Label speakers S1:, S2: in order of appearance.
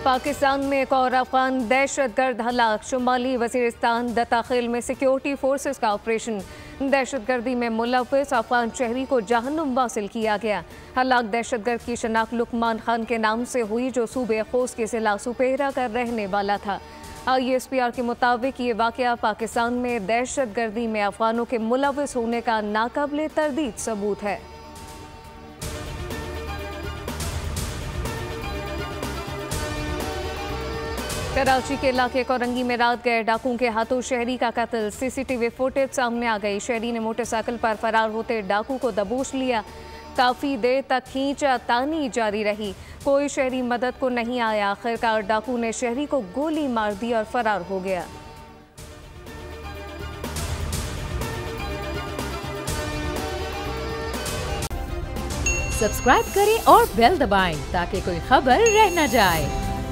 S1: पाकिस्तान में एक और अफगान दहशतगर्द हलाक। शुमाली वजीरिस्तान दत्ताखिल में सिक्योरिटी फोर्सेस का ऑपरेशन। दहशतगर्दी में मुलव्विस अफगान शहरी को जहन्नुम वासिल किया गया। हलाक दहशतगर्द की शनाख्त लुकमान खान के नाम से हुई, जो सूबे खोस के जिला सुपेरा का रहने वाला था। ISPR के मुताबिक ये वाकया पाकिस्तान में दहशतगर्दी में अफगानों के मुलव्विस होने का नाकाबिले तरदीद सबूत है। कराची के इलाके कोरंगी में रात गए डाकुओं के हाथों शहरी का कत्ल। CCTV फुटेज सामने आ गई। शहरी ने मोटरसाइकिल पर फरार होते डाकू को दबोच लिया। काफी देर तक खींचातानी जारी रही, कोई शहरी मदद को नहीं आया। आखिरकार डाकू ने शहरी को गोली मार दी और फरार हो गया।
S2: सब्सक्राइब करें और बेल दबाएं ताकि कोई खबर रह न जाए।